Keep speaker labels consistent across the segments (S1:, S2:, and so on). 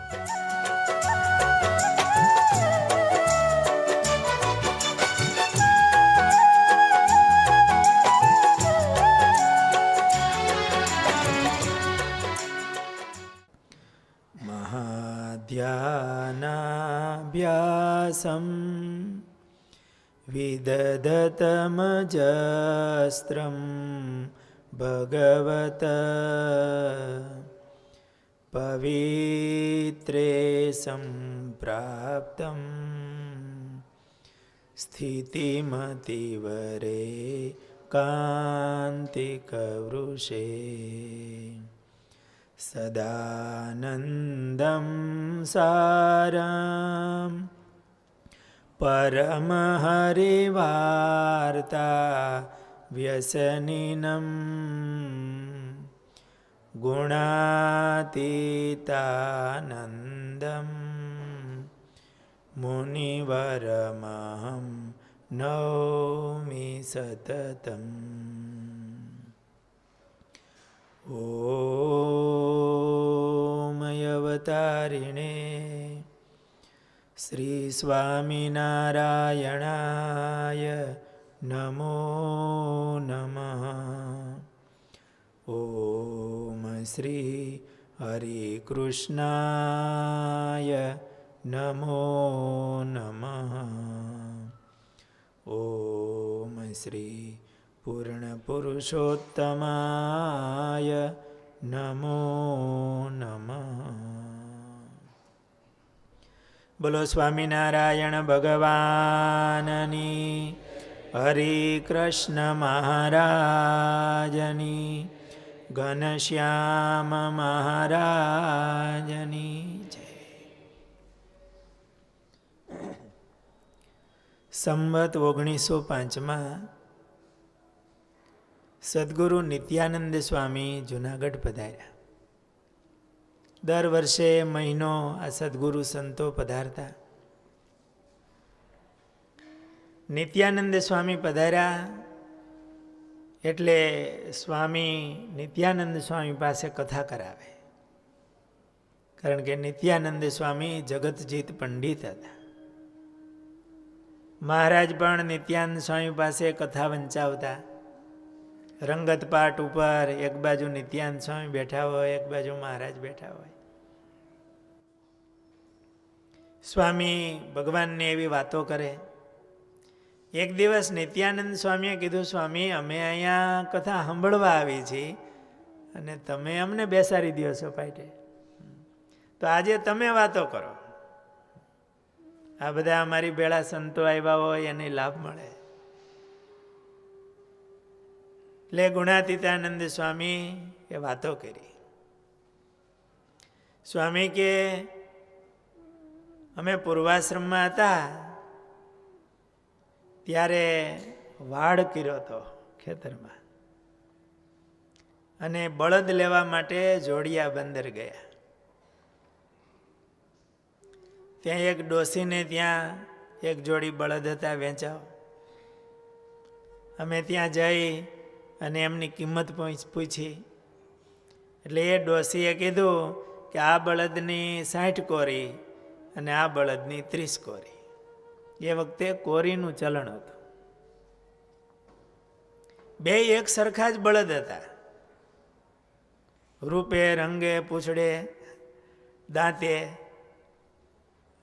S1: મહાધ્યાનાભ્યાસમ વિદધતમજસ્ત્રમ ભગવત પવિત્રે સંપ્રાપ્તમ સ્થિતિમતિવરે કાંતિકવૃષે સદાનંદમ સારમ પરમહરિવાર્તા વ્યસનિનમ ગુણાતીતાનંદમ મુનિવરમહં નૌમિ સતતમ. ઓમ અવતારિણે શ્રી સ્વામિનારાયણાય નમો નમઃ. ઓમ શ્રી હરિકૃષ્ણાય નમો નમઃ. ઓમ શ્રી પૂર્ણ પુરુષોત્તમાય નમો નમઃ. બોલો સ્વામિનારાયણ ભગવાનની, હરિ કૃષ્ણ મહારાજની, ઘનશ્યામ મહારાજની જય. સંવત 1905 સદગુરુ નિત્યાનંદ સ્વામી જુનાગઢ પધાર્યા. દર વર્ષે મહિનો આ સદગુરુ સંતો પધારતા. નિત્યાનંદ સ્વામી પધાર્યા એટલે સ્વામી નિત્યાનંદ સ્વામી પાસે કથા કરાવે. કારણ કે નિત્યાનંદ સ્વામી જગતજીત પંડિત હતા. મહારાજ પણ નિત્યાનંદ સ્વામી પાસે કથા વંચાવતા. રંગત પાટ ઉપર એક બાજુ નિત્યાનંદ સ્વામી બેઠા હોય, એક બાજુ મહારાજ બેઠા હોય. સ્વામી ભગવાનને એવી વાતો કરે. એક દિવસ નિત્યાનંદ સ્વામીએ કીધું, સ્વામી અમે અહીંયા કથા સાંભળવા આવી છીએ અને તમે અમને બેસાડી દો છો પાટે, તો આજે તમે વાતો કરો. આ બધા અમારી ભેળા સંતો આવ્યા હોય એને લાભ મળે. એટલે ગુણાતીતાનંદ સ્વામી એ વાતો કરી. સ્વામી કે અમે પૂર્વાશ્રમમાં હતા ત્યારે વાડ કર્યો હતો ખેતરમાં, અને બળદ લેવા માટે જોડિયા બંદર ગયા. ત્યાં એક ડોસીને ત્યાં એક જોડી બળદ હતા વેચાવ. અમે ત્યાં જઈ અને એમની કિંમત પૂછી. એટલે એ ડોસીએ કીધું કે આ બળદની 60 કોરી અને આ બળદની 30 કોરી. એ વખતે કોરીનું ચલણ હતું. બે એક સરખા જ બળદ હતા, રૂપે રંગે પૂંછડે દાંતે.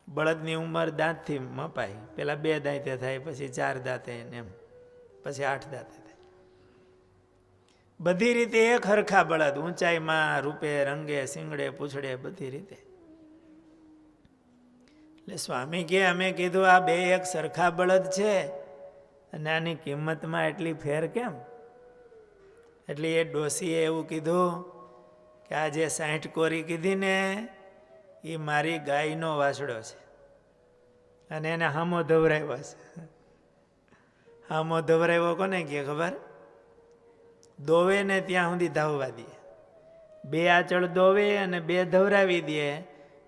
S1: બળદની ઉંમર દાંતથી મપાય. પેલા 2 દાંતે થાય, પછી 4 દાંતે, એમ પછી 8 દાંતે થાય. બધી રીતે એક હરખા બળદ, ઊંચાઈમાં, રૂપે રંગે, શિંગડે પૂંછડે, બધી રીતે. એટલે સ્વામી કે અમે કીધું આ 2 એક સરખા બળદ છે અને આની કિંમતમાં એટલી ફેર કેમ? એટલે એ ડોસીએ એવું કીધું કે આ જે 60 કોરી કીધી ને એ મારી ગાયનો વાસડો છે અને એને હામો ધવરાવ્યો છે. હામો ધવરાવ્યો કોને કે ખબર? દોવે ને ત્યાં સુધી ધાવવા દે. 2 આંચળ દોવે અને 2 ધવરાવી દે,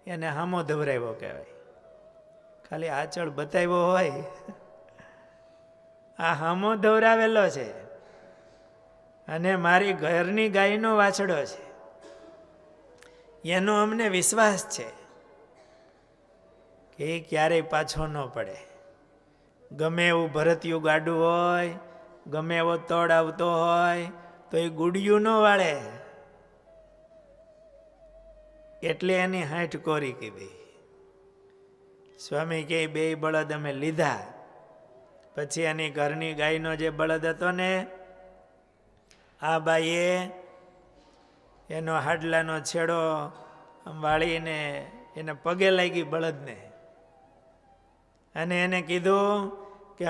S1: એને હામો ધવરાવ્યો કહેવાય. ખાલી આંચળ બતાવ્યો હોય, આ હામો ધવરાવેલો છે અને મારી ઘરની ગાયનો વાછડો છે, એનો અમને વિશ્વાસ છે. એ ક્યારેય પાછો ન પડે. ગમે એવું ભરતિયું ગાડું હોય, ગમે એવો તોડ આવતો હોય તો એ ગુડિયું ન વાળે. એટલે એની હાંઠ કોરી કીધી. સ્વામી કે બે બળદ અમે લીધા. પછી એની ઘરની ગાયનો જે બળદ હતો ને, આ બાઈએ એનો હાડલાનો છેડો વાળીને એને પગે લાગી બળદને, અને એને કીધું કે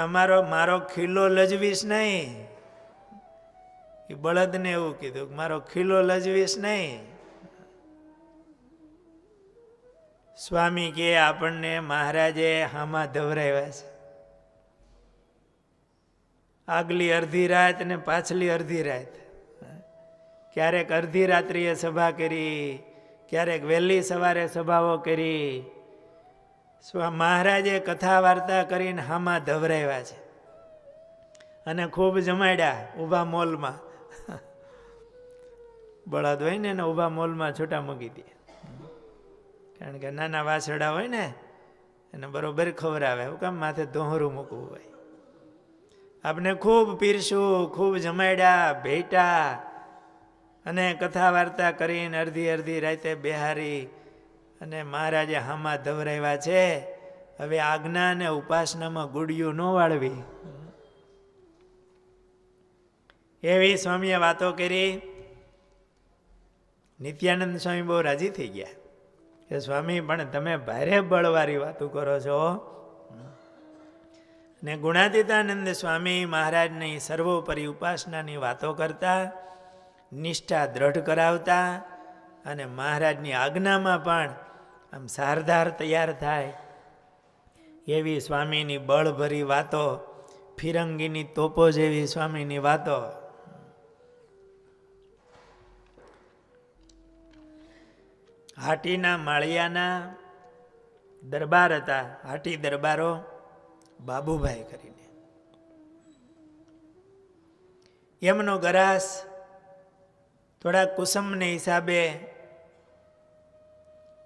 S1: મારો ખીલો લજવીશ નહીં. એ બળદને એવું કીધું કે મારો ખીલો લજવીશ નહીં. સ્વામી કે આપણને મહારાજે હામાં ધવરાવ્યા છે. આગલી અડધી રાત ને પાછલી અડધી રાત. ક્યારેક અડધી રાત્રિએ સભા કરી, ક્યારેક વહેલી સવારે સભાઓ કરી. મહારાજે કથા વાર્તા કરીને હામાં ધવરાવ્યા છે અને ખૂબ જમાડ્યા ઊભા મોલમાં. બળદ હોય ને એને ઊભા મોલમાં છૂટા મૂકી દે, કારણ કે નાના વાસડા હોય ને એને બરોબર ખવડાવે. એવું કામ માથે દોહરું મૂકવું હોય. આપણે ખૂબ પીરશું, ખૂબ જમાડ્યા, ભેટા અને કથા વાર્તા કરીને અડધી અડધી રાતે બેહારી અને મહારાજે હામાં ધવરાવ્યા છે. હવે આજ્ઞા અને ઉપાસનામાં ગુડિયું ન વાળવી. એવી સ્વામીએ વાતો કરી. નિત્યાનંદ સ્વામી બહુ રાજી થઈ ગયા કે સ્વામી પણ તમે ભારે બળવારી વાતો કરો છો. ને ગુણાતીતાનંદ સ્વામી મહારાજની સર્વોપરી ઉપાસનાની વાતો કરતા, નિષ્ઠા દ્રઢ કરાવતા અને મહારાજની આજ્ઞામાં પણ આમ સારધાર તૈયાર થાય એવી સ્વામીની બળભરી વાતો, ફિરંગીની તોપો જેવી સ્વામીની વાતો. હાટીના માળિયાના દરબાર હતા. હાટી દરબારો બાબુભાઈ કરીને. એમનો ગરાસ થોડા કુસમને હિસાબે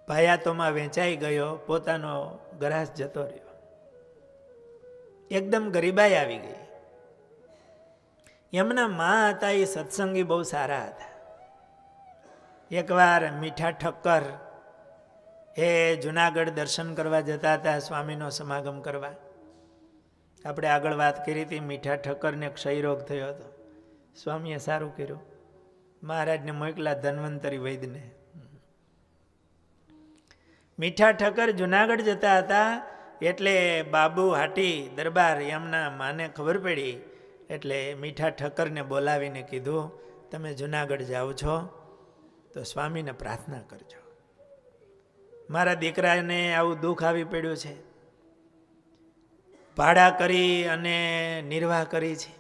S1: ભાયાતોમાં વેચાઈ ગયો. પોતાનો ગરાસ જતો રહ્યો. એકદમ ગરીબાઈ આવી ગઈ. એમના મા હતા એ સત્સંગી બહુ સારા હતા. એકવાર મીઠા ઠક્કર એ જુનાગઢ દર્શન કરવા જતા હતા, સ્વામીનો સમાગમ કરવા. આપણે આગળ વાત કરી હતી, મીઠા ઠક્કરને ક્ષયરોગ થયો હતો. સ્વામીએ સારું કર્યું, મહારાજને મોકલા ધન્વંતરી વૈદ્યને. મીઠા ઠક્કર જુનાગઢ જતા હતા એટલે બાબુ હાટી દરબાર એમના માને ખબર પડી. એટલે મીઠા ઠક્કરને બોલાવીને કીધું, તમે જુનાગઢ જાઓ છો તો સ્વામીને પ્રાર્થના કરજો. મારા દીકરાને આવું દુઃખ આવી પડ્યું છે. ભાડા કરી અને નિર્વાહ કરી છે.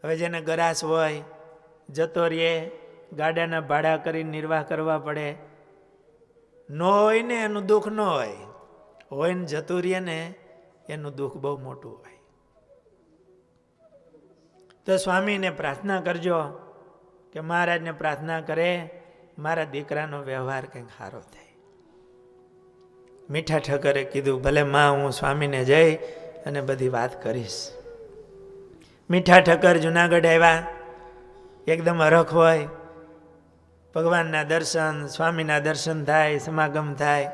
S1: હવે જેને ગરાસ હોય જતો રહે, ગાડાના ભાડા કરીને નિર્વાહ કરવા પડે. ન હોય ને એનું દુઃખ ન હોય, હોય ને જતું રહે ને એનું દુઃખ બહુ મોટું હોય. તો સ્વામીને પ્રાર્થના કરજો કે મહારાજને પ્રાર્થના કરે મારા દીકરાનો વ્યવહાર કંઈક સારો થાય. મીઠા ઠક્કરે કીધું, ભલે માં, હું સ્વામીને જઈ અને બધી વાત કરીશ. મીઠા ઠક્કર જુનાગઢ આવ્યા. એકદમ હરખ હોય. ભગવાનના દર્શન, સ્વામીના દર્શન થાય, સમાગમ થાય.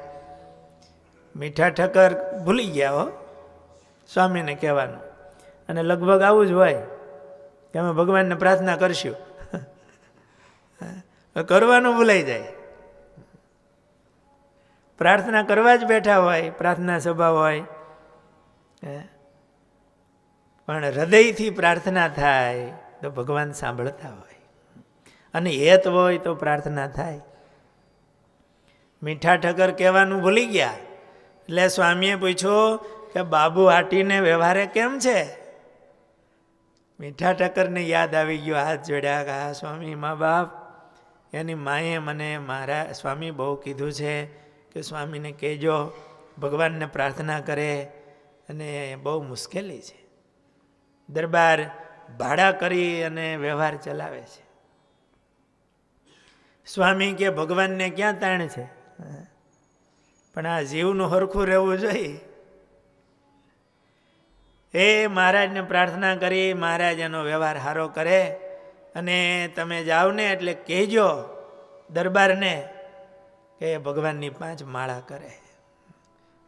S1: મીઠા ઠક્કર ભૂલી ગયા હો સ્વામીને કહેવાનું. અને લગભગ આવું જ હોય કે અમે ભગવાનને પ્રાર્થના કરશું, કરવાનું ભૂલાઈ જાય. પ્રાર્થના કરવા જ બેઠા હોય, પ્રાર્થના સભા હોય, પણ હૃદયથી પ્રાર્થના થાય તો ભગવાન સાંભળતા હોય. અને હેત હોય તો પ્રાર્થના થાય. મીઠા ઠક્કર કહેવાનું ભૂલી ગયા. એટલે સ્વામીએ પૂછ્યું કે બાબુ હાટીને વ્યવહારે કેમ છે? મીઠા ઠક્કરને યાદ આવી ગયો, હાથ જોડ્યા કે હા સ્વામી, મા બાપ, એની માએ મને મારા સ્વામી બહુ કીધું છે કે સ્વામીને કહેજો ભગવાનને પ્રાર્થના કરે, અને બહુ મુશ્કેલી છે. દરબાર ભાડા કરી અને વ્યવહાર ચલાવે છે. સ્વામી કે ભગવાનને ક્યાં તાણ છે? પણ આ જીવનું હરખું રહેવું જોઈએ. એ મહારાજને પ્રાર્થના કરી, મહારાજ એનો વ્યવહાર સારો કરે. અને તમે જાઓ ને એટલે કહેજો દરબારને કે ભગવાનની 5 માળા કરે.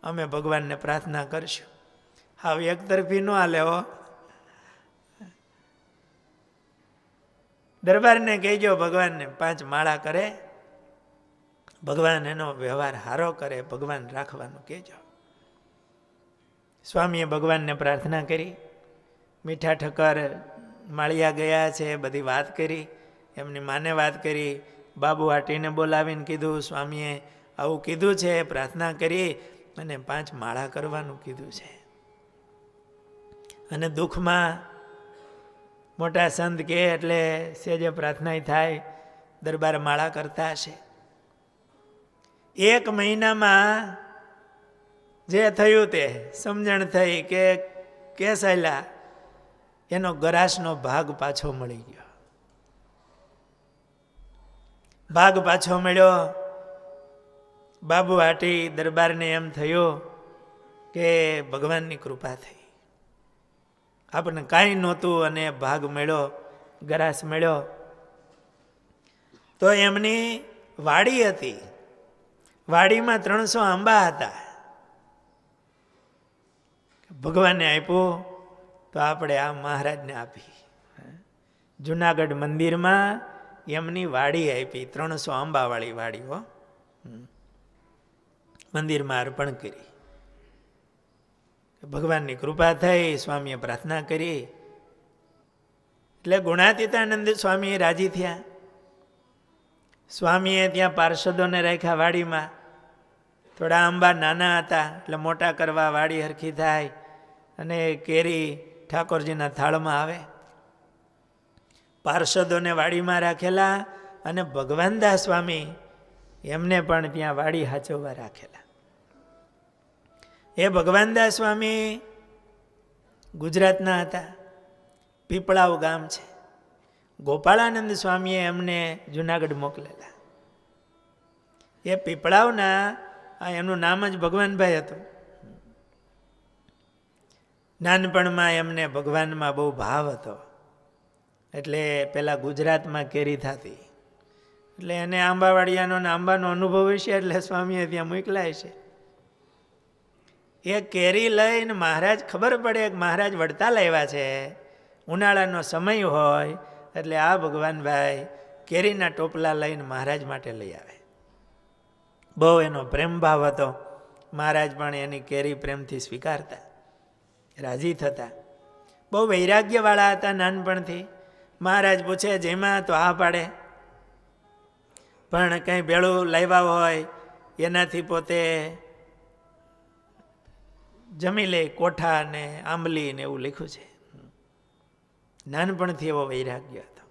S1: અમે ભગવાનને પ્રાર્થના કરશું. હાવ એકતરફી ન હાલે હો. દરબારને કહેજો ભગવાનને 5 માળા કરે, ભગવાન એનો વ્યવહાર સારો કરે, ભગવાન રાખવાનું કહેજો. સ્વામીએ ભગવાનને પ્રાર્થના કરી. મીઠા ઠક્કર માળિયા ગયા છે, બધી વાત કરી, એમની માને વાત કરી. બાબુ આટીને બોલાવીને કીધું સ્વામીએ આવું કીધું છે, પ્રાર્થના કરી અને 5 માળા કરવાનું કીધું છે. અને દુઃખમાં મોટા સંત કહે એટલે સેજે પ્રાર્થના થાય, દરબાર માળા કરતા હશે. 1 મહિનામાં જે થયું તે સમજણ થઈ કે કેસાયલા એનો ગરાસનો ભાગ પાછો મળી ગયો. ભાગ પાછો મળ્યો. બાબુ હાટી દરબારને એમ થયું કે ભગવાનની કૃપા થઈ, આપણને કાંઈ નહોતું અને ભાગ મળ્યો, ગરાસ મળ્યો. તો એમની વાડી હતી, વાડીમાં 300 આંબા હતા. ભગવાને આપ્યું તો આપણે આ મહારાજને આપી. જુનાગઢ મંદિરમાં એમની વાડી આપી, 300 આંબાવાળી વાડી હો. મંદિરમાં અર્પણ કરી. ભગવાનની કૃપા થઈ. સ્વામીએ પ્રાર્થના કરી એટલે ગુણાતીતાનંદ સ્વામી રાજી થયા. સ્વામીએ ત્યાં પાર્ષદોને રાખ્યા વાડીમાં. થોડા આંબા નાના હતા એટલે મોટા કરવા વાડી હરખી થાય અને કેરી ઠાકોરજીના થાળમાં આવે. પાર્ષદોને વાડીમાં રાખેલા અને ભગવાનદાસ સ્વામી એમને પણ ત્યાં વાડી હાચવવા રાખેલા. એ ભગવાનદાસ સ્વામી ગુજરાતના હતા, પીપળાવ ગામ છે. ગોપાળાનંદ સ્વામીએ એમને જુનાગઢ મોકલેલા. એ પીપળાવના, એમનું નામ જ ભગવાનભાઈ હતું. નાનપણમાં એમને ભગવાનમાં બહુ ભાવ હતો એટલે પેલા ગુજરાતમાં કેરી થતી એટલે એને આંબાવાડિયાનો ને આંબાનો અનુભવ હશે એટલે સ્વામીએ ત્યાં મોકલાય છે. એ કેરી લઈને મહારાજ, ખબર પડે કે મહારાજ વડતાલ આવ્યા છે, ઉનાળાનો સમય હોય એટલે આ ભગવાનભાઈ કેરીના ટોપલા લઈને મહારાજ માટે લઈ આવે. બહુ એનો પ્રેમ ભાવ હતો. મહારાજ પણ એની કેરી પ્રેમથી સ્વીકારતા, રાજી થતા. બહુ વૈરાગ્યવાળા હતા નાનપણથી. મહારાજ પૂછે જેમાં તો આ પાડે, પણ કંઈ ભેળું લાવ્યા હોય એનાથી પોતે જમી લે. કોઠા ને આંબલી ને એવું લખ્યું છે. નાનપણથી એવો વૈરાગ્ય હતો.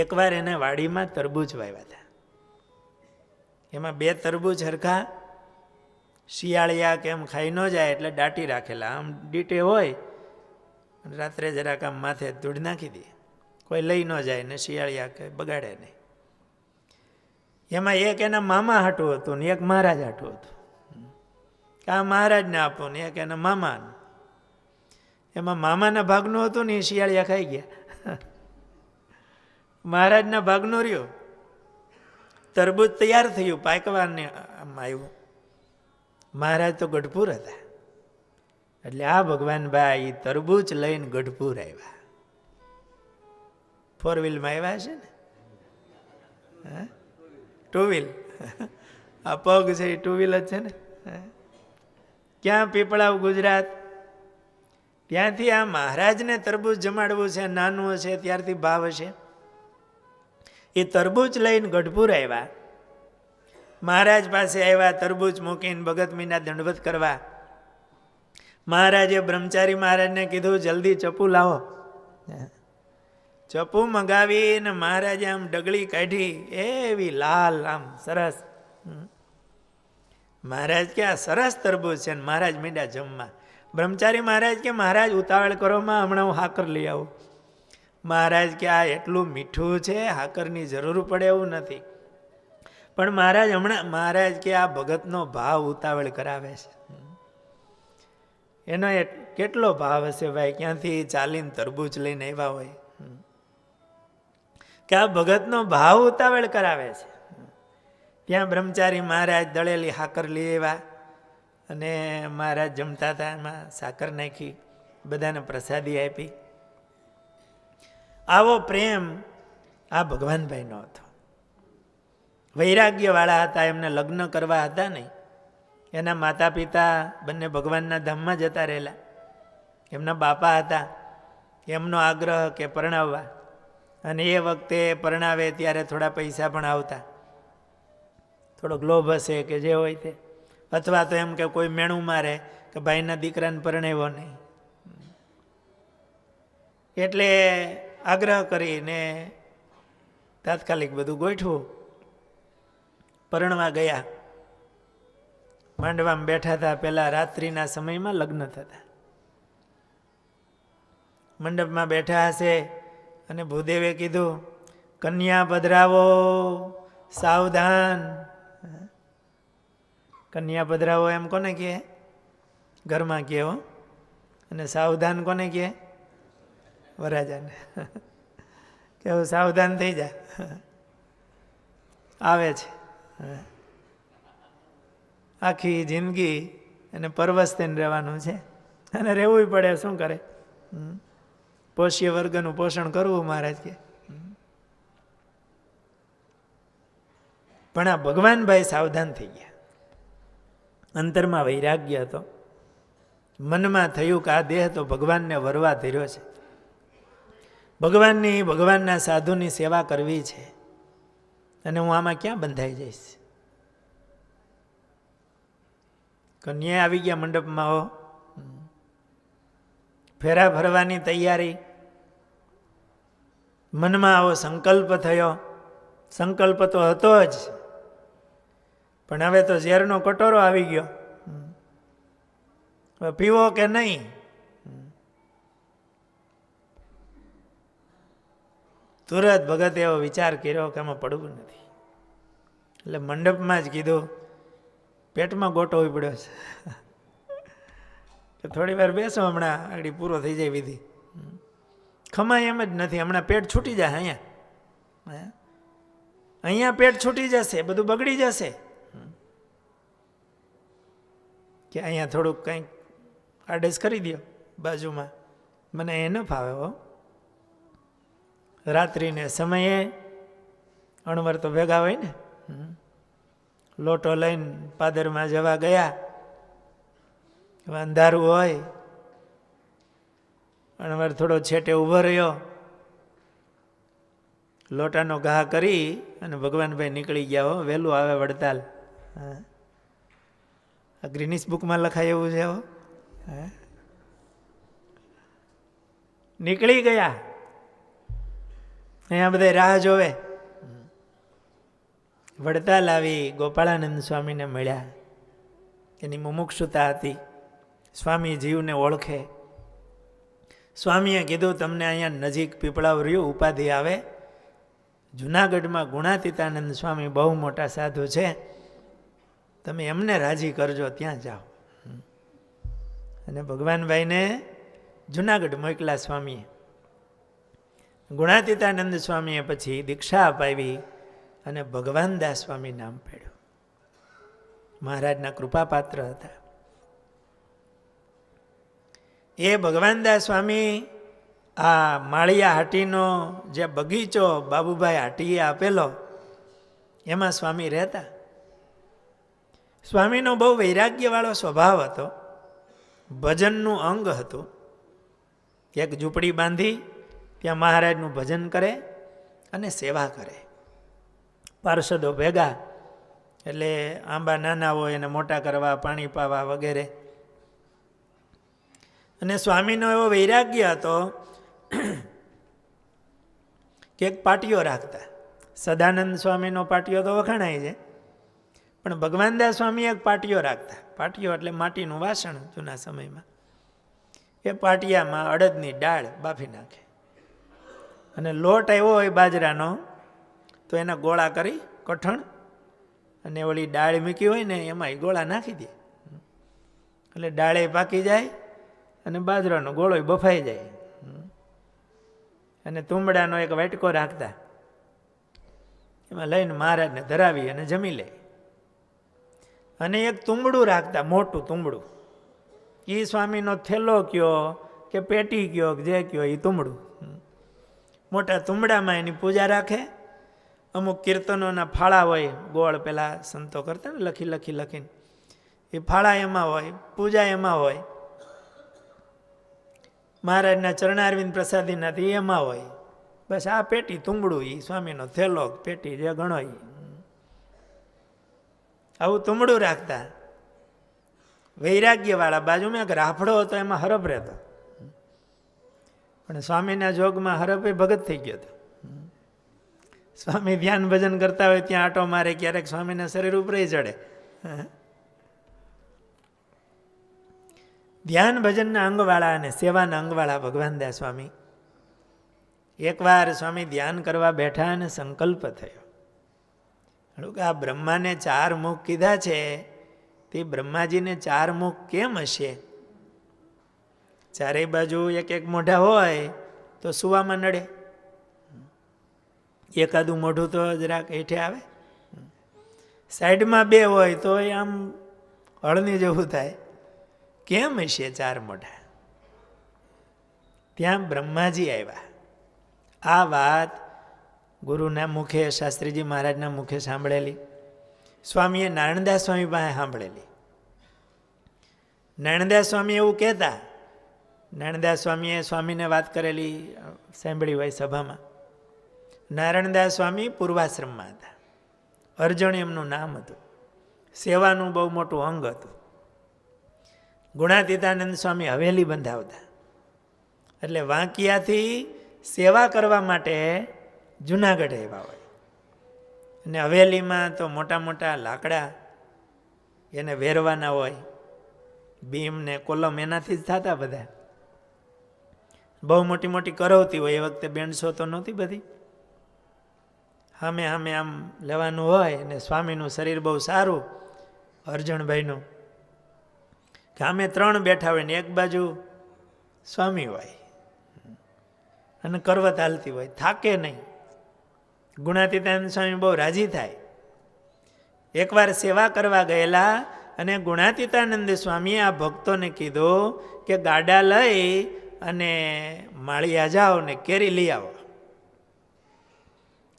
S1: એકવાર એને વાડીમાં તરબૂચ વાવ્યા હતા. એમાં 2 તરબૂચ હરખા શિયાળિયા કેમ ખાઈ ન જાય એટલે દાટી રાખેલા. આમ ડીટે હોય, રાત્રે જરાક આમ માથે ધૂળ નાખી દે, કોઈ લઈ ન જાય ને શિયાળિયા કે બગાડે નહીં. એમાં એક એના મામા હાટું હતું ને એક મહારાજ હાટું હતું. આ મહારાજને આપો ને એક એના મામાનું. એમાં મામાના ભાગનું હતું ને એ શિયાળિયા ખાઈ ગયા. મહારાજના ભાગનો રહ્યો. તરબૂચ તૈયાર થયું, પાકવાને આવ્યું. મહારાજ તો ગઢપુર હતા એટલે આ ભગવાનભાઈ તરબૂચ લઈને ગઢપુર આવ્યા. 4 વ્હીલમાં આવ્યા છે ને, 2 વ્હીલ. આ પગ છે એ 2 વ્હીલ જ છે ને. ક્યાં? પીપળાવ, ગુજરાત. ત્યાંથી આ મહારાજને તરબૂચ જમાડવું છે, નાનું હશે ત્યારથી ભાવ હશે. એ તરબૂચ લઈને ગઢપુર આવ્યા. મહારાજ પાસે આવ્યા, તરબૂચ મૂકીને ભગત મીના દંડવત કરવા. મહારાજે બ્રહ્મચારી મહારાજને કીધું જલ્દી ચપ્પુ લાવો. ચપ્પુ મગાવીને મહારાજે આમ ડગલી કાઢી, એવી લાલ આમ સરસ. મહારાજ કે આ સરસ તરબૂચ છે. મહારાજ મીંડા જમવા. બ્રહ્મચારી મહારાજ કે મહારાજ ઉતાવળ કરોમાં, હમણાં હું હાકર લઈ આવું. મહારાજ કે આ એટલું મીઠું છે, હાકરની જરૂર પડે એવું નથી, પણ મહારાજ હમણાં મહારાજ કે આ ભગતનો ભાવ ઉતાવળ કરાવે છે. એનો કેટલો ભાવ હશે ભાઈ, ક્યાંથી ચાલીને તરબૂચ લઈને આવ્યા હોય કે આ ભગતનો ભાવ ઉતાવળ કરાવે છે. ત્યાં બ્રહ્મચારી મહારાજ દળેલી સાકર લઈ આવ્યા અને મહારાજ જમતા હતા, એમાં સાકર નાખી, બધાને પ્રસાદી આપી. આવો પ્રેમ આ ભગવાનભાઈનો હતો. વૈરાગ્યવાળા હતા, એમને લગ્ન કરવા હતા નહીં. એના માતા પિતા બંને ભગવાનના ધામમાં જતા રહેલા. એમના બાપા હતા, એમનો આગ્રહ કે પરણાવવા, અને એ વખતે પરણાવે ત્યારે થોડા પૈસા પણ આવતા, થોડોક લોભ હશે કે જે હોય તે, અથવા તો એમ કે કોઈ મેણું મારે કે ભાઈના દીકરાને પરણાવ્યો નહીં, એટલે આગ્રહ કરીને તાત્કાલિક બધું ગોઠવું. પરણવા ગયા, માંડવામાં બેઠા હતા. પહેલાં રાત્રિના સમયમાં લગ્ન થતા. મંડપમાં બેઠા હશે અને ભૂદેવે કીધું, કન્યા પધરાવો, સાવધાન. કન્યા પધરાવો એમ કોને કહે? ઘરમાં કહે હો. અને સાવધાન કોને કહે? વરરાજાને. કેવું સાવધાન થઈ જા, આવે છે. આખી જિંદગી એને પરવશ થઈને રહેવાનું છે, અને રહેવું પડે. શું કરે? પોષ્ય વર્ગનું પોષણ કરવું, મહારાજ કે. પણ આ ભગવાનભાઈ સાવધાન થઈ ગયા. અંતરમાં વૈરાગ્ય હતો. મનમાં થયું કે આ દેહ તો ભગવાનને વરવા ધર્યો છે, ભગવાનના સાધુની સેવા કરવી છે, અને હું આમાં ક્યાં બંધાઈ જઈશ? કન્યા આવી ગયા મંડપમાં. હો, ફેરા ફરવાની તૈયારી. મનમાં આવો સંકલ્પ થયો. સંકલ્પ તો હતો જ, પણ હવે તો ઝેરનો કટોરો આવી ગયો. હવે પીવો કે નહીં? તુરત ભગતે એવો વિચાર કર્યો કે આમાં પડવું નથી. એટલે મંડપમાં જ કીધું, પેટમાં ગોટો ઉપડ્યો છે, કે થોડી વાર બેસો, હમણાં આગળ પૂરો થઈ જાય વિધિ. ખમાય એમ જ નથી, હમણાં પેટ છૂટી જાય. અહીંયા પેટ છૂટી જશે, બધું બગડી જશે. કે અહીંયા થોડુંક કંઈક આડેસ કરી દો બાજુમાં, મને એ ન ફાવે. હો, રાત્રિને સમયે અણવર તો ભેગા હોય ને, લોટો લઈને પાદરમાં જવા ગયા. અંધારું હોય, અણવર થોડો છેટે ઊભો રહ્યો, લોટાનો ઘા કરી અને ભગવાનભાઈ નીકળી ગયા. હો, વહેલું આવે વડતાલ. આ ગ્રીનિસ બુકમાં લખાય એવું છે. હો, નીકળી ગયા. અહીંયા બધા રાહ જોવે. વડતાલ આવી ગોપાળાનંદ સ્વામીને મળ્યા. એની મુમુક્ષુતા હતી, સ્વામી જીવને ઓળખે. સ્વામીએ કીધું, તમને અહીંયા નજીક પીપળાવ રહ્યું ઉપાધિ આવે, જુનાગઢમાં ગુણાતીતાનંદ સ્વામી બહુ મોટા સાધુ છે, તમે એમને રાજી કરજો, ત્યાં જાઓ. અને ભગવાનભાઈને જુનાગઢ મોકલા સ્વામીએ. ગુણાતીતાનંદ સ્વામીએ પછી દીક્ષા અપાવી અને ભગવાનદાસ સ્વામી નામ પાડ્યું. મહારાજના કૃપાપાત્ર હતા. એ ભગવાનદાસ સ્વામી આ માળિયા હાટીનો જે બગીચો બાબુભાઈ હાટીએ આપેલો, એમાં સ્વામી રહેતા. સ્વામીનો બહુ વૈરાગ્યવાળો સ્વભાવ હતો, ભજનનું અંગ હતું. એક ઝૂંપડી બાંધી ત્યાં મહારાજનું ભજન કરે અને સેવા કરે. પાર્ષદો ભેગા, એટલે આંબા નાના હોય એને મોટા કરવા, પાણી પાવા વગેરે. અને સ્વામીનો એવો વૈરાગ્ય હતો કે એક પાટીઓ રાખતા. સદાનંદ સ્વામીનો પાટીઓ તો વખાણાય છે, પણ ભગવાનદાસ સ્વામી એક પાટીઓ રાખતા. પાટીઓ એટલે માટીનું વાસણ જૂના સમયમાં. એ પાટિયામાં અડદની દાળ બાફી નાખે, અને લોટ આવ્યો હોય બાજરાનો તો એના ગોળા કરી કઠણ અને ઓલી ડાળ મૂકી હોય ને એમાં ગોળા નાખી દે, એટલે ડાળે પાકી જાય અને બાજરાનો ગોળો બફાઈ જાય. અને તુંબડાનો એક વાટકો રાખતા, એમાં લઈને મહારાજને ધરાવી અને જમી લે. અને એક તુંબડું રાખતા, મોટું તુંબડું, એ સ્વામીનો થેલો કયો કે પેટી કયો જે કયો એ તુંબડું. મોટા તુંબડામાં એની પૂજા રાખે. અમુક કીર્તનોના ફાળા હોય, ગોળ પેલા સંતો કરતા ને લખીને, એ ફાળા એમાં હોય, પૂજા એમાં હોય, મહારાજના ચરણારવિંદ પ્રસાદીનાથી એમાં હોય. બસ આ પેટી તુંબડું, એ સ્વામીનો થેલો પેટી જે ગણો એ. આવું તુંબડું રાખતા. વૈરાગ્યવાળા બાજુમાં એક રાફડો હતો, એમાં હરફ રહેતો. પણ સ્વામીના જોગમાં હરફે ભગત થઈ ગયો હતો. સ્વામી ધ્યાન ભજન કરતા હોય ત્યાં આટો મારે, ક્યારેક સ્વામીના શરીર ઉપર ચડે. ધ્યાન ભજનના અંગવાળા અને સેવાના અંગવાળા ભગવાનદાસ સ્વામી એકવાર સ્વામી ધ્યાન કરવા બેઠા અને સંકલ્પ થયો, આ બ્રહ્માને 4 મુખ કીધા છે, તે બ્રહ્માજીને 4 મુખ કેમ હશે? ચારેય બાજુ એક એક મોઢા હોય તો સુવામાં નડે, એકાદું મોઢું તો જરાક હેઠે આવે, સાઈડમાં 2 હોય તો આમ હળની જેવું થાય. કેમ હશે 4 મોઢા? ત્યાં બ્રહ્માજી આવ્યા. આ વાત ગુરુના મુખે, શાસ્ત્રીજી મહારાજના મુખે સાંભળેલી, સ્વામીએ નારાયણદાસ સ્વામી પાસે સાંભળેલી. નારાયણદાસ સ્વામી એવું કહેતા, નારાયણદાસ સ્વામીએ સ્વામીને વાત કરેલી સાંભળી હોય સભામાં. નારાયણદાસ સ્વામી પૂર્વાશ્રમમાં હતા. અર્જણ એમનું નામ હતું. સેવાનું બહુ મોટું અંગ હતું. ગુણાતીતાનંદ સ્વામી હવેલી બંધાવતા, એટલે વાંકિયાથી સેવા કરવા માટે જુનાગઢ આવ્યા હોય. અને હવેલીમાં તો મોટા મોટા લાકડા એને વેરવાના હોય, બીમ ને કોલમ એનાથી જ થતા બધા. બહુ મોટી મોટી કરવતી હોય, એ વખતે 150 તો નહોતી બધી. સામે આમ લેવાનું હોય. અને સ્વામીનું શરીર બહુ સારું, અર્જણભાઈનું, કે અમે 3 બેઠા હોય ને એક બાજુ સ્વામી હોય અને કરવત હાલતી હોય, થાકે નહીં. ગુણાતીતાનંદ સ્વામી બહુ રાજી થાય. એકવાર સેવા કરવા ગયેલા અને ગુણાતીતાનંદ સ્વામીએ આ ભક્તોને કીધું કે ગાડા લઈ અને માળિયા જાઓ ને કેરી લઈ આવો.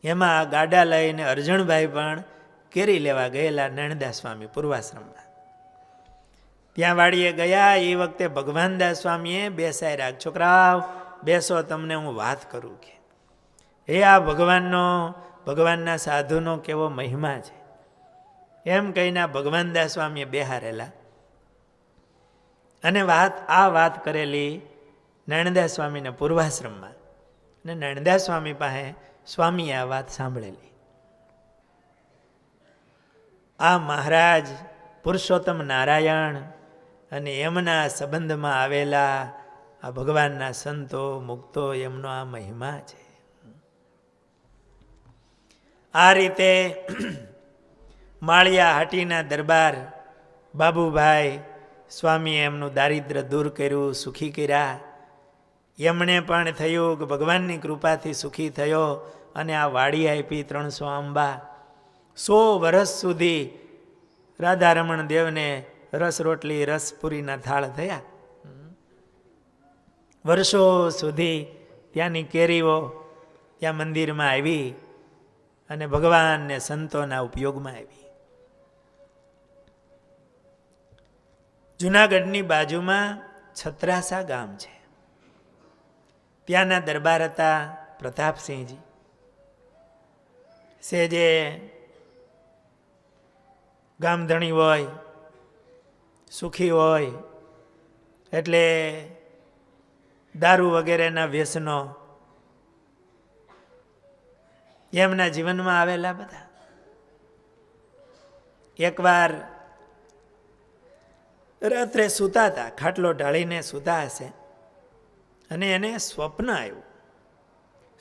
S1: એમાં ગાડા લઈને અર્જણભાઈ પણ કેરી લેવા ગયેલા નારાયણદાસ સ્વામી પૂર્વાશ્રમમાં. ત્યાં વાડીએ ગયા. એ વખતે ભગવાનદાસ સ્વામીએ બેસાયરા, છોકરાઓ બેસો, તમને હું વાત કરું. કે એ આ ભગવાનના સાધુનો કેવો મહિમા છે એમ કહીને ભગવાનદાસ સ્વામીએ બેહારેલા અને વાત કરેલી નારાયણદાસ સ્વામીને પૂર્વાશ્રમમાં. અને નારાયણદાસ સ્વામી પાસે સ્વામીએ આ વાત સાંભળેલી. આ મહારાજ પુરુષોત્તમ નારાયણ અને એમના સંબંધમાં આવેલા આ ભગવાનના સંતો મુક્તો, એમનો આ મહિમા છે. આ રીતે માળિયા હાટીના દરબાર બાબુભાઈ સ્વામીએ એમનું દારિદ્ર્ય દૂર કર્યું, સુખી કર્યા. એમણે પણ થયું કે ભગવાનની કૃપાથી સુખી થયો અને આ વાડી આપી 300 આંબા. 100 વર્ષ સુધી રાધારમણ દેવને રસ રોટલી રસપુરીના થાળ થયા. વર્ષો સુધી ત્યાંની કેરીઓ ત્યાં મંદિરમાં આવી અને ભગવાનને સંતોના ઉપયોગમાં આવી. જુનાગઢની બાજુમાં છત્રાસા ગામ છે. ત્યાંના દરબાર હતા પ્રતાપસિંહજી. સેજે ગામધણી હોય, સુખી હોય, એટલે દારૂ વગેરેના વ્યસનો એમના જીવનમાં આવેલા બધા. એકવાર રાત્રે સૂતા હતા, ખાટલો ઢાળીને સૂતા હશે અને એને સ્વપ્ન આવ્યું.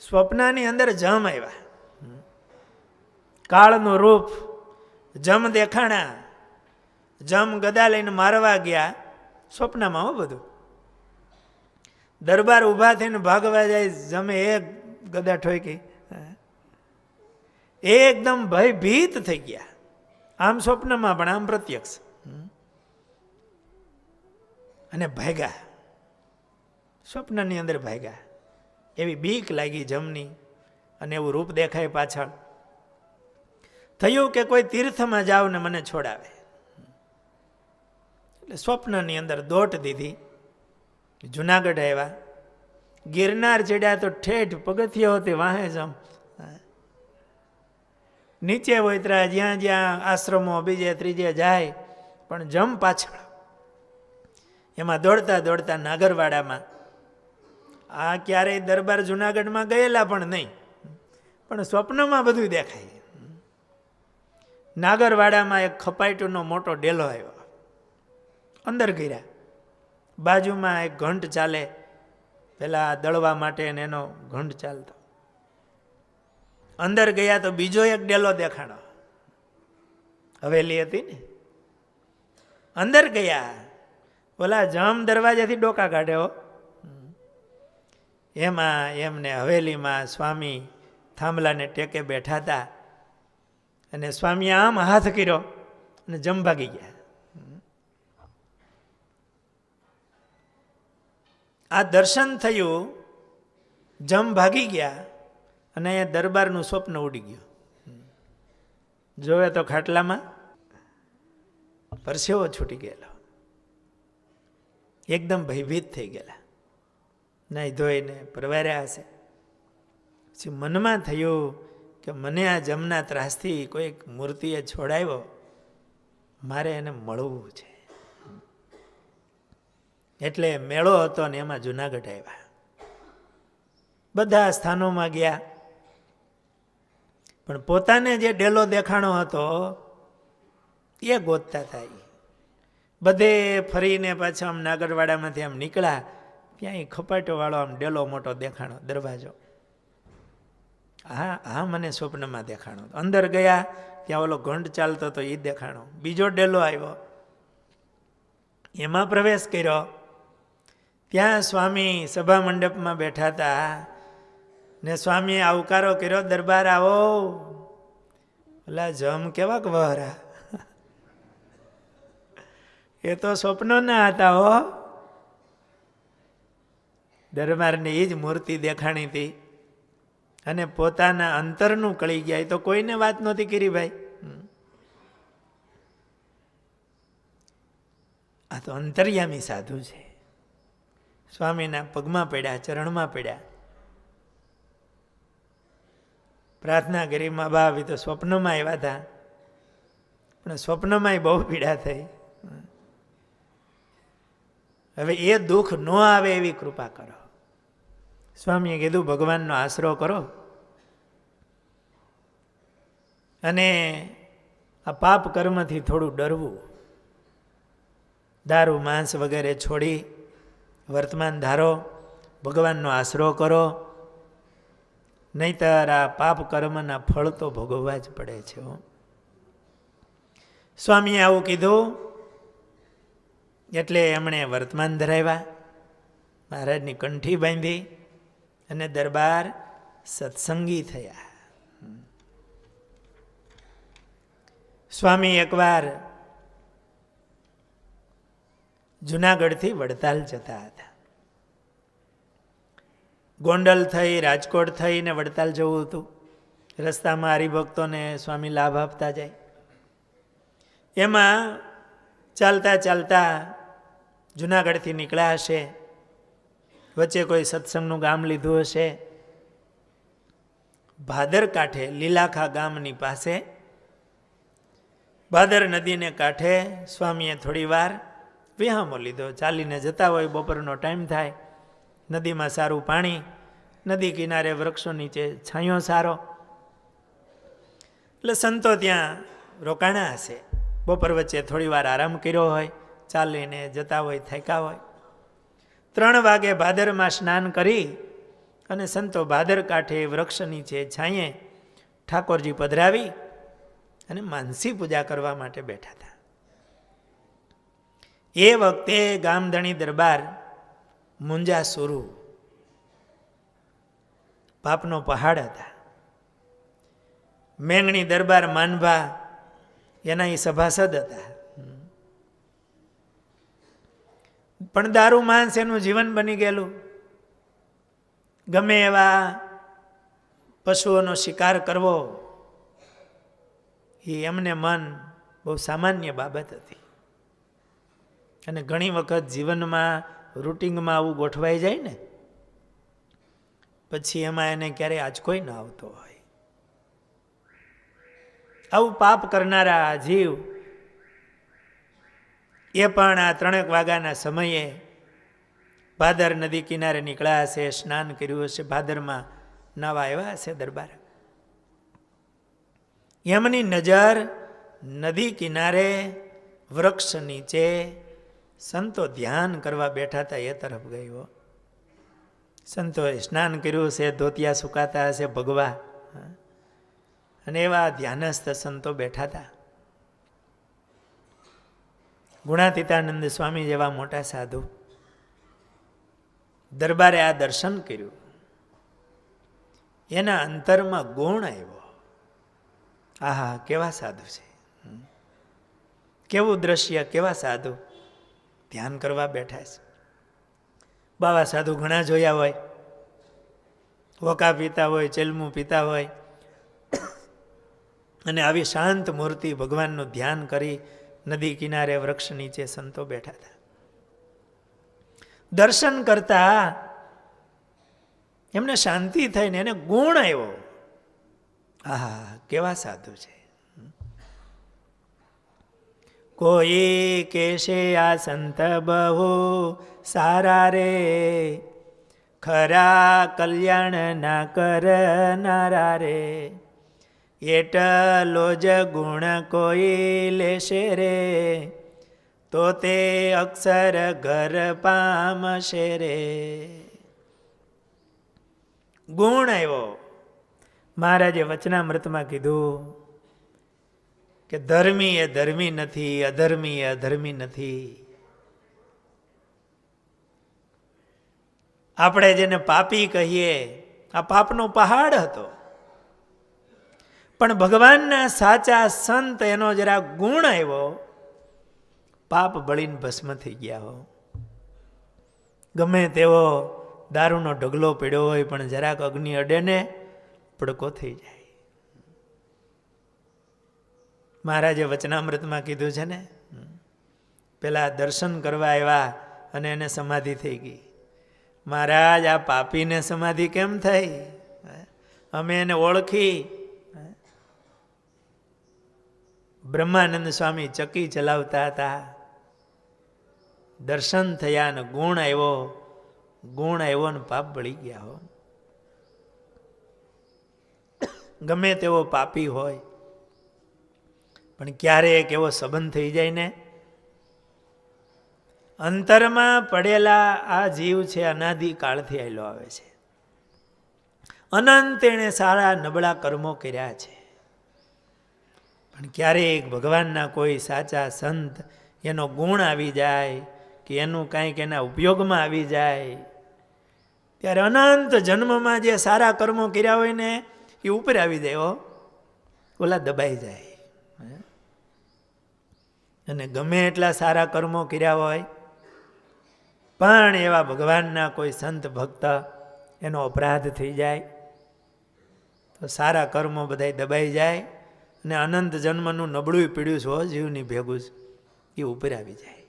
S1: સ્વપ્નની અંદર જમ આવ્યા, કાળનું રૂપ જમ દેખાણા, જમ ગદા લઈને મારવા ગયા, સ્વપ્નમાં હો બધું. દરબાર ઊભા થઈને ભાગવા જાય, જમે એક ગદા ઠોકી, એકદમ ભયભીત થઈ ગયા. આમ સ્વપ્નમાં પણ આમ પ્રત્યક્ષ. અને ભાગ્યા, સ્વપ્નની અંદર ભાગ્યા. એવી બીક લાગી જમની, અને એવું રૂપ દેખાય પાછળ. થયું કે કોઈ તીર્થમાં જાવ ને મને છોડાવે. એટલે સ્વપ્નની અંદર દોટ દીધી. જુનાગઢ આવ્યા, ગિરનાર ચડ્યા તો ઠેઠ પગથિયા હોતી વાહે જમ. નીચે વોતરા જ્યાં જ્યાં આશ્રમો બીજે ત્રીજે જાય, પણ જમ પાછળ. એમાં દોડતા દોડતા નાગરવાડામાં, આ ક્યારેય દરબાર જુનાગઢમાં ગયેલા પણ નહીં, પણ સ્વપ્નમાં બધું દેખાય. નાગરવાડામાં એક ખપાઈટુનો મોટો ડેલો આવ્યો. અંદર ગયા, બાજુમાં એક ઘંટ ચાલે, પેલા દળવા માટે એનો ઘંટ ચાલતો. અંદર ગયા તો બીજો એક ડેલો દેખાણો. હવેલી હતી ને. અંદર ગયા, ઓલા જમ દરવાજાથી ડોકા કાઢ્યો. એમાં એમને હવેલીમાં સ્વામી થાંભલાને ટેકે બેઠા હતા, અને સ્વામીએ આમ હાથ કર્યો અને જમ ભાગી ગયા. આ દર્શન થયું, જમ ભાગી ગયા, અને દરબારનું સ્વપ્ન ઉડી ગયું. જોવે તો ખાટલામાં પરસેવો છૂટી ગયેલો, એકદમ ભયભીત થઈ ગયેલા. નાઈ ધોઈને પરવાર્યા હશે. પછી મનમાં થયું કે મને આ જમના ત્રાસથી કોઈક મૂર્તિએ છોડાવ્યો, મારે એને મળવું છે. એટલે મેળો હતો ને એમાં જુનાગઢ આવ્યા. બધા સ્થાનોમાં ગયા, પણ પોતાને જે ડેલો દેખાણો હતો એ ગોતતા હતા. બધે ફરીને પાછા આમ નાગરવાડામાંથી આમ નીકળ્યા, ત્યાં એ ખપાટોવાળો આમ ડેલો મોટો દેખાણો, દરવાજો. હા મને સ્વપ્નમાં દેખાણો. અંદર ગયા ત્યાં ઓલો ઘંટ ચાલતો હતો એ દેખાણો. બીજો ડેલો આવ્યો, એમાં પ્રવેશ કર્યો. ત્યાં સ્વામી સભા મંડપમાં બેઠા હતા, ને સ્વામીએ આવકારો કર્યો, દરબાર આવો. ઓલા જમ કેવાક વહરા, એ તો સ્વપ્નો ના હતા હો. દરબારને એ જ મૂર્તિ દેખાણી હતી, અને પોતાના અંતરનું કળી ગયા. એ તો કોઈને વાત નહોતી કરી ભાઈ. આ તો અંતર્યામી સાધુ છે. સ્વામીના પગમાં પડ્યા, ચરણમાં પડ્યા, પ્રાર્થના કરી. મા બાપ એ તો સ્વપ્નમાં આવ્યા હતા, પણ સ્વપ્નમાં બહુ પીડા થઈ. હવે એ દુઃખ ન આવે એવી કૃપા કરો. સ્વામીએ કીધું ભગવાનનો આશરો કરો, અને આ પાપ કર્મથી થોડું ડરવું. દારૂ માંસ વગેરે છોડી વર્તમાન ધારો, ભગવાનનો આશરો કરો, નહીતર આ પાપ કર્મના ફળ તો ભોગવવા જ પડે છે. સ્વામીએ આવું કીધું એટલે એમણે વર્તમાન ધરાવ્યા, મહારાજની કંઠી બાંધી, અને દરબાર સત્સંગી થયા. સ્વામી એકવાર જુનાગઢથી વડતાલ જતા હતા. ગોંડલ થઈ, રાજકોટ થઈને વડતાલ જવું હતું. રસ્તામાં હરિભક્તોને સ્વામી લાભ આપતા જાય. એમાં ચાલતા ચાલતા જુનાગઢથી નીકળ્યા હશે, વચ્ચે કોઈ સત્સંગનું ગામ લીધું હશે. ભાદર કાંઠે, લીલાખા ગામની પાસે ભાદર નદીને કાંઠે સ્વામીએ થોડી વાર વિહામો લીધો. ચાલીને જતા હોય, બપોરનો ટાઈમ થાય, નદીમાં સારું પાણી, નદી કિનારે વૃક્ષો નીચે છાંયો સારો, એટલે સંતો ત્યાં રોકાણા હશે. બપોર વચ્ચે થોડી વાર આરામ કર્યો હોય, ચાલીને જતા હોય, થાક્યા હોય. 3 વાગે ભાદરમાં સ્નાન કરી અને સંતો ભાદર કાંઠે વૃક્ષ નીચે છાંયે ઠાકોરજી પધરાવી અને માનસી પૂજા કરવા માટે બેઠા હતા. એ વખતે ગામધણી દરબાર મુંજા સુરુ પાપનો પહાડ હતા. મેંગણી દરબાર માનભા એના એ સભાસદ હતા. પણ દારૂ માંસ એનું જીવન બની ગયેલું. ગમે એવા પશુઓનો શિકાર કરવો એ એમને મન બહુ સામાન્ય બાબત હતી. અને ઘણી વખત જીવનમાં રૂટિંગમાં આવું ગોઠવાઈ જાય ને પછી એમાં એને ક્યારેય આંચકોય ન આવતો હોય. આવું પાપ કરનારા જીવ એ પણ આ 3 વાગ્યાના સમયે ભાદર નદી કિનારે નીકળ્યા હશે, સ્નાન કર્યું હશે, ભાદરમાં નાવા આવ્યા હશે દરબાર. એમની નજર નદી કિનારે વૃક્ષ નીચે સંતો ધ્યાન કરવા બેઠા હતા એ તરફ ગયો. સંતોએ સ્નાન કર્યું હશે, ધોતિયા સુકાતા હશે ભગવા, અને એવા ધ્યાનસ્થ સંતો બેઠા હતા. ગુણાતીતાનંદ સ્વામી જેવા મોટા સાધુ દરબારે આ દર્શન કર્યું. એના અંતરમાં ગુણ આવ્યો. આહા, કેવા સાધુ છે, કેવું દ્રશ્ય, કેવા સાધુ ધ્યાન કરવા બેઠા છે. બાવા સાધુ ઘણા જોયા હોય, વોકા પીતા હોય, ચેલમું પીતા હોય, અને આવી શાંત મૂર્તિ ભગવાનનું ધ્યાન કરી નદી કિનારે વૃક્ષ નીચે સંતો બેઠા હતા. દર્શન કરતા એમને શાંતિ થઈને એને ગુણ આવ્યો. આહા, કેવા સાધુ છે. કોઈ કેશે આ સંત બહુ સારા રે, ખરા કલ્યાણ ના કરનારા રે, એટલો જ ગુણ કોઈ લેશે રે, તો તે અક્ષર ઘર પામશે રે. ગુણ આવ્યો. મહારાજે વચનામૃતમાં કીધું કે ધર્મી એ ધર્મી નથી, અધર્મી એ અધર્મી નથી. આપણે જેને પાપી કહીએ, આ પાપનો પહાડ હતો. પણ ભગવાનના સાચા સંત એનો જરા ગુણ આવ્યો, પાપ બળીને ભસ્મ થઈ ગયા હો. ગમે તેવો દારૂનો ઢગલો પીડ્યો હોય પણ જરાક અગ્નિ અડે ને પડકો થઈ જાય. મહારાજે વચનામૃતમાં કીધું છે ને, પેલા દર્શન કરવા આવ્યા અને એને સમાધિ થઈ ગઈ. મહારાજ, આ પાપીને સમાધિ કેમ થઈ? અમે એને ઓળખી. બ્રહ્માનંદ સ્વામી ચકી ચલાવતા હતા, દર્શન થયા ને ગુણ આવ્યો ને પાપ બળી ગયા હો. ગમે તેવો પાપી હોય પણ ક્યારેક એવો સંબંધ થઈ જાય ને, અંતરમાં પડેલા આ જીવ છે અનાદિ કાળથી આવેલો આવે છે. અનંત એણે સારા નબળા કર્મો કર્યા છે, પણ ક્યારેક ભગવાનના કોઈ સાચા સંત એનો ગુણ આવી જાય કે એનું કાંઈક એના ઉપયોગમાં આવી જાય, ત્યારે અનંત જન્મમાં જે સારા કર્મો કર્યા હોય ને એ ઉપર આવી જાય હો, ઓલા દબાઈ જાય. અને ગમે એટલા સારા કર્મો કર્યા હોય પણ એવા ભગવાનના કોઈ સંત ભક્ત એનો અપરાધ થઈ જાય તો સારા કર્મો બધા દબાઈ જાય અને અનંત જન્મનું નબળું પીડ્યું છે જીવની ભેગું એ ઉપર આવી જાય.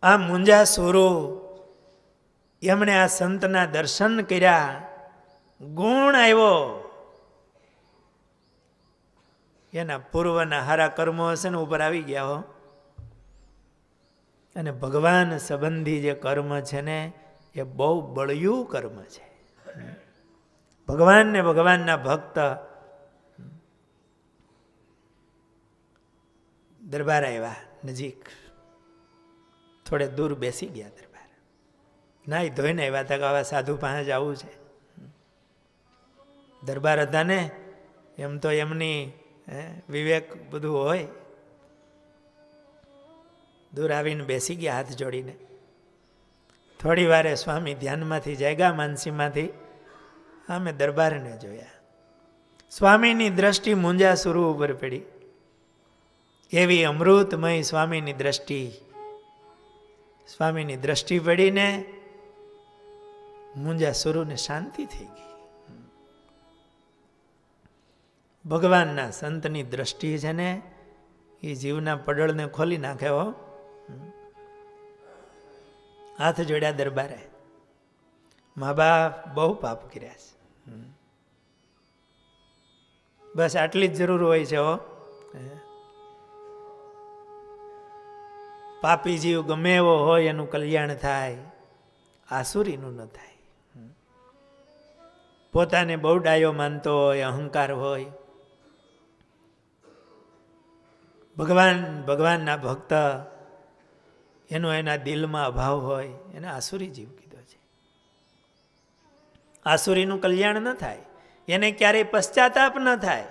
S1: આ મુંજા સોરો એમણે આ સંતના દર્શન કર્યા, ગુણ આવ્યો. એના પૂર્વના હારા કર્મો હશે ને ઉપર આવી ગયા હો. અને ભગવાન સંબંધી જે કર્મ છે ને એ બહુ બળિયું કર્મ છે. ભગવાન ને ભગવાનના ભક્ત દરબાર આવ્યા નજીક, થોડે દૂર બેસી ગયા દરબાર. નાઈ ધોઈને આવ્યા હતા કે આવા સાધુ પાસે જવું છે. દરબાર હતા ને, એમ તો એમની વિવેક બધું હોય. દૂર આવીને બેસી ગયા હાથ જોડીને. થોડી વારે સ્વામી ધ્યાનમાંથી જાગ્યા, માનસીમાંથી. અમે દરબારને જોયા. સ્વામીની દ્રષ્ટિ મુંજાસુર ઉપર પડી. એવી અમૃતમય સ્વામીની દ્રષ્ટિ. સ્વામીની દ્રષ્ટિ પડીને મુંજાસુરને શાંતિ થઈ ગઈ. ભગવાનના સંતની દ્રષ્ટિ છે ને, એ જીવના પડળને ખોલી નાખે હો. હાથ જોડ્યા દરબારે. મા બાપ બહુ પાપ કર્યા છે, બસ આટલી જ જરૂર હોય છે હો. પાપી જીવ ગમે એવો હોય એનું કલ્યાણ થાય, આસુરીનું ન થાય. પોતાને બહુ ડાયો માનતો હોય, અહંકાર હોય, ભગવાનના ભક્ત એનો એના દિલમાં અભાવ હોય, એને આસુરી જીવ કીધો છે. આસુરીનું કલ્યાણ ન થાય, એને ક્યારેય પશ્ચાતાપ ન થાય.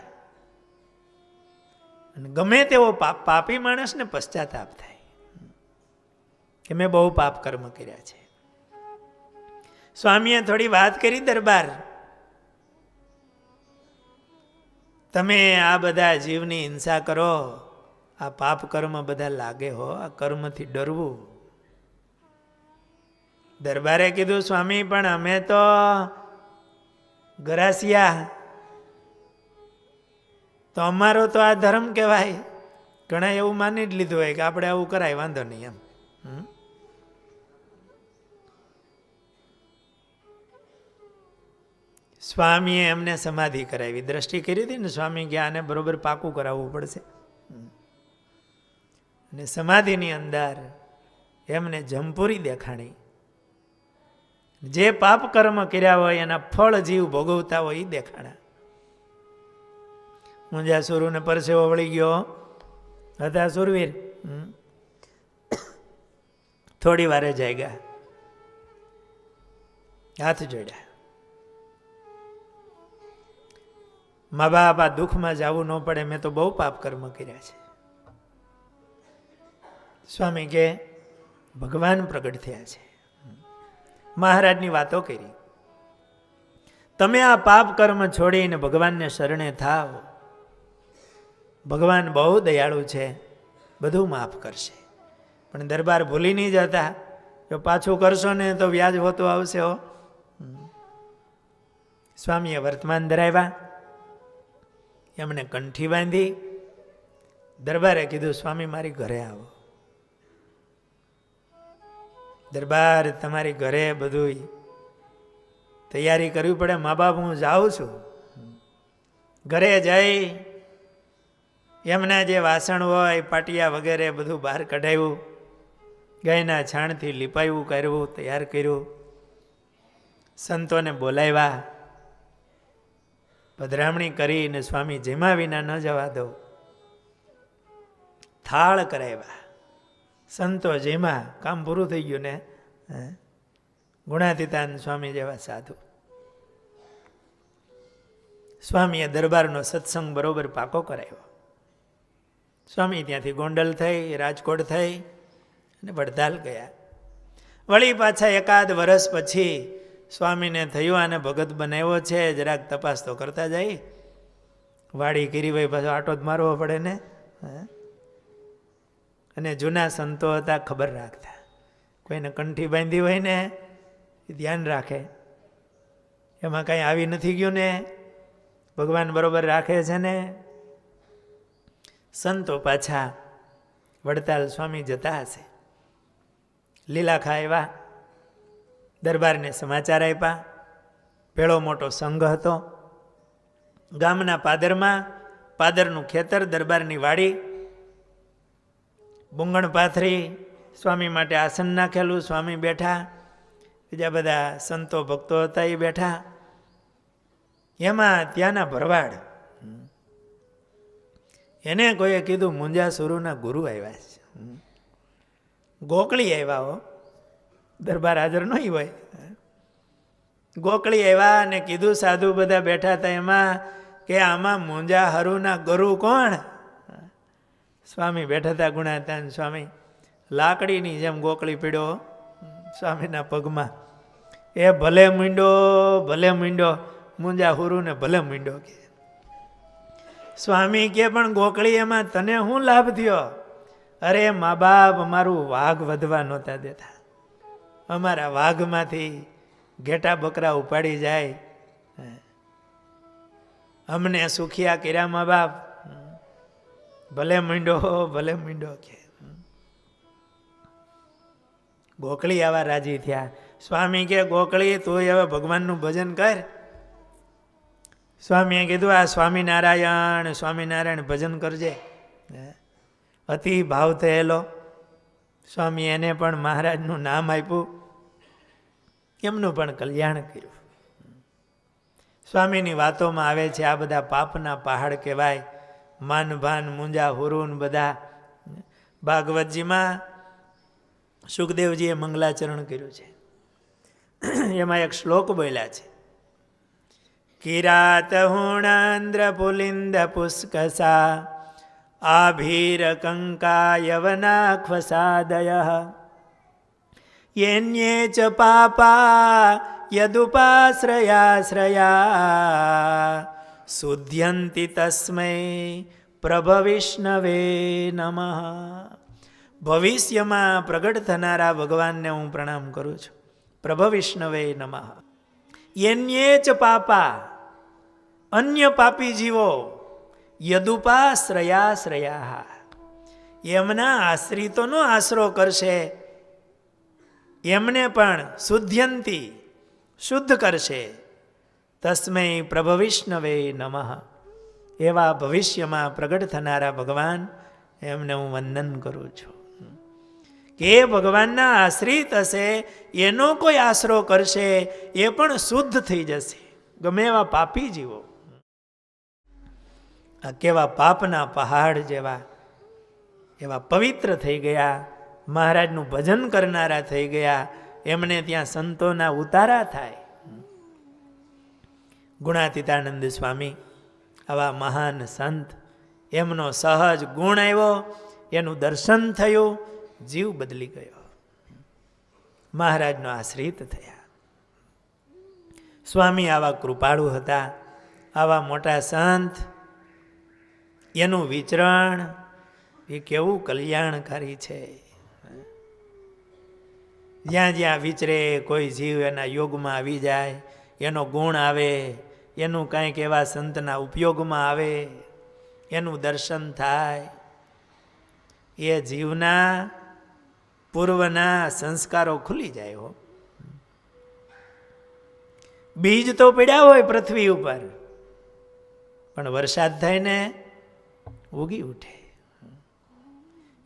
S1: અને ગમે તેવો પાપી માણસને પશ્ચાતાપ થાય કે મેં બહુ પાપ કર્મ કર્યા છે. સ્વામીએ થોડી વાત કરી દરબાર, તમે આ બધા જીવની હિંસા કરો, આ પાપ કર્મ બધા લાગે હો, આ કર્મથી ડરવું. દરબારે કીધું સ્વામી પણ અમે તો ગરાસિયા, તો અમારો તો આ ધર્મ કહેવાય. ઘણા એવું માની જ લીધું હોય કે આપણે આવું કરાય, વાંધો નહીં એમ. સ્વામીએ એમને સમાધિ કરાવી, દ્રષ્ટિ કરી હતી ને, સ્વામી ગયા આને બરોબર પાકું કરાવવું પડશે. અને સમાધિની અંદર એમને જમપુરી દેખાણી. જે પાપ કર્મ કર્યા હોય એના ફળ જીવ ભોગવતા હોય એ દેખાણા. મુંજાસુરને પરસેવો વળી ગયો હતા સુરવીર. થોડી વારે જાગ્યા, હાથ જોડ્યા. મા બાપ આ દુઃખમાં જવું ન પડે, મેં તો બહુ પાપ કર્મ કર્યા છે. સ્વામી કે ભગવાન પ્રગટ થયા છે. મહારાજની વાતો કરી. તમે આ પાપ કર્મ છોડીને ભગવાનને શરણે થાવ, ભગવાન બહુ દયાળુ છે, બધું માફ કરશે. પણ દરબાર ભૂલી નહીં જતા, જો પાછું કરશો ને તો વ્યાજ હોતું આવશે હો. સ્વામીએ વર્તમાન ધરાવ્યા, એમણે કંઠી બાંધી. દરબારે કીધું સ્વામી મારી ઘરે આવો. દરબાર તમારી ઘરે બધું તૈયારી કરવી પડે. મા બાપ હું જાઉં છું. ઘરે જઈ એમના જે વાસણ હોય, પાટિયા વગેરે બધું બહાર કઢાવ્યું, ગાયના છાણથી લીપાયું, કર્યું, તૈયાર કર્યું. સંતોને બોલાવ્યા, પધરામણી કરીને સ્વામી જેમાં વિના ન જવા દો. થાળ કરાવ્યા. સંતો જેમાં કામ પૂરું થઈ ગયું ને. ગુણાતીતાન સ્વામી જેવા સાધુ. સ્વામીએ દરબારનો સત્સંગ બરોબર પાકો કરાવ્યો. સ્વામી ત્યાંથી ગોંડલ થઈ, રાજકોટ થઈ અને વડતાલ ગયા. વળી પાછા એકાદ વર્ષ પછી સ્વામીને થયું આને ભગત બનાવ્યો છે, જરાક તપાસ તો કરતા જાય. વાડી કરી ભાઈ પાછો આટો જ મારવો પડે ને. અને જૂના સંતો હતા, ખબર રાખતા. કોઈને કંઠી બાંધી હોય ને એ ધ્યાન રાખે, એમાં કાંઈ આવી નથી ગયું ને, ભગવાન બરોબર રાખે છે ને. સંતો પાછા વડતાલ સ્વામી જતા હશે. લીલાખા આવ્યા, દરબારને સમાચાર આપ્યા. પેલો મોટો સંઘ હતો. ગામના પાદરમાં, પાદરનું ખેતર, દરબારની વાડી, બુંગણ પાથરી, સ્વામી માટે આસન નાખેલું, સ્વામી બેઠા, બીજા બધા સંતો ભક્તો હતા એ બેઠા. એમાં ત્યાંના ભરવાડ, એને કોઈએ કીધું મુંજાસુરુના ગુરુ આવ્યા છે. ગોકળી આવ્યા હો, દરબાર હાજર નહીં હોય. ગોકળી આવ્યા અને કીધું, સાધુ બધા બેઠા હતા એમાં, કે આમાં મુંજા હરુના ગરુ કોણ? સ્વામી બેઠા હતા ગુણાતાન સ્વામી, લાકડીની જેમ ગોકળી પીડ્યો સ્વામીના પગમાં. એ ભલે મીંડો મુંજા હુરુને ભલે મીંડો કે. સ્વામી કે પણ ગોકળી એમાં તને શું લાભ થયો? અરે મા બાપ અમારું વાઘ વધવા નહોતા દેતા, અમારા વાઘમાંથી ઘેટા બકરા ઉપાડી જાય, અમને સુખિયા કર્યા મા બાપ, ભલે મીંડો કે. ગોકળી આવા રાજી થયા. સ્વામી કે ગોકળી તું હવે ભગવાનનું ભજન કર. સ્વામીએ કીધું, આ સ્વામિનારાયણ ભજન કરજે. અતિ ભાવ થયેલો સ્વામી એને પણ મહારાજનું નામ આપ્યું, એમનું પણ કલ્યાણ કર્યું. સ્વામીની વાતોમાં આવે છે આ બધા પાપના પહાડ કહેવાય, માનભાન મુંજા હુરુન બધા. ભાગવતજીમાં સુખદેવજીએ મંગલાચરણ કર્યું છે, એમાં એક શ્લોક બોલ્યા છે, કિરાત હુણાંદ્ર પુલિંદ પુષ્કસા આભીર કંકાયવનાખ્વસાદય યેન્યે ચ પાપા યદુપાશ્રયાશ્રયા શુદ્ધ્યંતિ તસ્મૈ પ્રભવિષ્ણવે નમઃ. ભવિષ્યમાં પ્રગટ થનારા ભગવાનને હું પ્રણામ કરું છું. પ્રભવિષ્ણવે નમઃ. યેન્યે ચ પાપા, અન્ય પાપી જીવો, યદુપાશ્રયાશ્રયા, એમના આશ્રિતોનો આશરો કરશે, એમને પણ શુદ્ધ્યંતિ, શુદ્ધ કરશે. તસ્મૈ પ્રભવિષ્ણવે નમઃ. એવા ભવિષ્યમાં પ્રગટ થનારા ભગવાન, એમને હું વંદન કરું છું. કે ભગવાનના આશ્રિત હશે, એનો કોઈ આશરો કરશે, એ પણ શુદ્ધ થઈ જશે, ગમે એવા પાપી જીવો. આ કેવા પાપના પહાડ જેવા એવા પવિત્ર થઈ ગયા, મહારાજનું ભજન કરનારા થઈ ગયા, એમને ત્યાં સંતોના ઉતારા થાય. ગુણાતીતાનંદ સ્વામી આવા મહાન સંત, એમનો સહજ ગુણ આવ્યો, એનું દર્શન થયું, જીવ બદલી ગયો, મહારાજનો આશ્રિત થયા. સ્વામી આવા કૃપાળુ હતા, આવા મોટા સંત, એનું વિચરણ એ કેવું કલ્યાણકારી છે. જ્યાં જ્યાં વિચરે કોઈ જીવ એના યોગમાં આવી જાય, એનો ગુણ આવે, એનું કાંઈક એવા સંતના ઉપયોગમાં આવે, એનું દર્શન થાય, એ જીવના પૂર્વના સંસ્કારો ખુલી જાય હો. બીજ તો પડ્યા હોય પૃથ્વી ઉપર, પણ વરસાદ થાય ને ઉગી ઉઠે.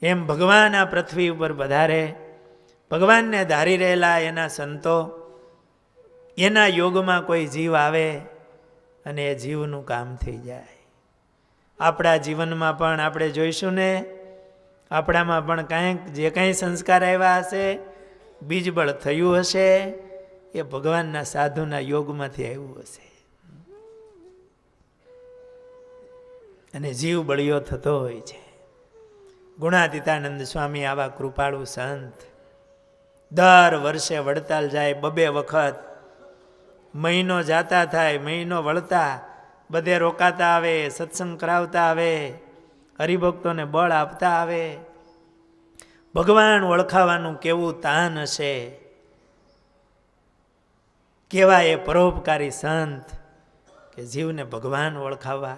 S1: એમ ભગવાન આ પૃથ્વી ઉપર પધારે, ભગવાનને ધારી રહેલા એના સંતો, એના યોગમાં કોઈ જીવ આવે અને એ જીવનું કામ થઈ જાય. આપણા જીવનમાં પણ આપણે જોઈશું ને, આપણામાં પણ કાંઈક જે કાંઈ સંસ્કાર આવ્યા હશે, બીજબળ થયું હશે, એ ભગવાનના સાધુના યોગમાંથી આવ્યું હશે. અને જીવ બળિયો થતો હોય છે. ગુણાતીતાનંદ સ્વામી આવા કૃપાળુ સંત, દર વર્ષે વડતાલ જાય, 2 વખત, મહિનો જાતા થાય, મહિનો વળતા, બધે રોકાતા આવે, સત્સંગ કરાવતા આવે, હરિભક્તોને બળ આપતા આવે. ભગવાન ઓળખાવાનું કેવું તાન હશે, કેવા એ પરોપકારી સંત કે જીવને ભગવાન ઓળખાવા,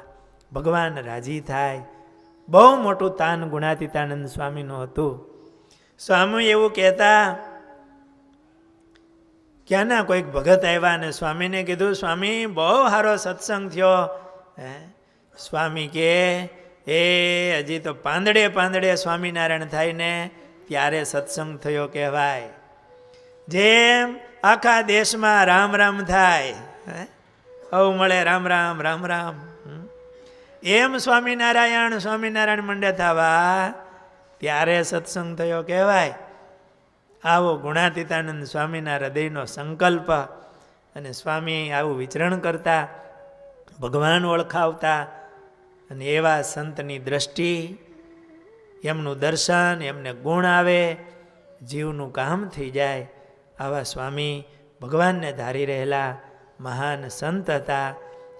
S1: ભગવાન રાજી થાય. બહુ મોટું તાન ગુણાતીતાનંદ સ્વામીનું હતું. સ્વામી એવું કહેતા, ક્યાંના કોઈક ભગત આવ્યા અને સ્વામીને કીધું, સ્વામી બહુ સારો સત્સંગ થયો. સ્વામી કે એ હજી તો પાંદડે સ્વામિનારાયણ થાય ને ત્યારે સત્સંગ થયો કહેવાય. જેમ આખા દેશમાં રામ રામ થાય, હવ મળે રામ રામ રામ રામ, એમ સ્વામિનારાયણ મંડે થવા ત્યારે સત્સંગ થયો કહેવાય. આવો ગુણાતીતાનંદ સ્વામીના હૃદયનો સંકલ્પ અને સ્વામી આવું વિચરણ કરતા, ભગવાન ઓળખાવતા, અને એવા સંતની દ્રષ્ટિ, એમનું દર્શન, એમને ગુણ આવે, જીવનું કામ થઈ જાય. આવા સ્વામી ભગવાનને ધારી રહેલા મહાન સંત હતા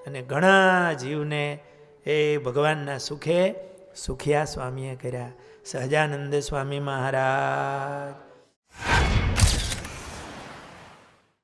S1: અને ઘણા જીવને એ ભગવાનના સુખે સુખિયા સ્વામીએ કર્યા. સહજાનંદ સ્વામી મહારાજ.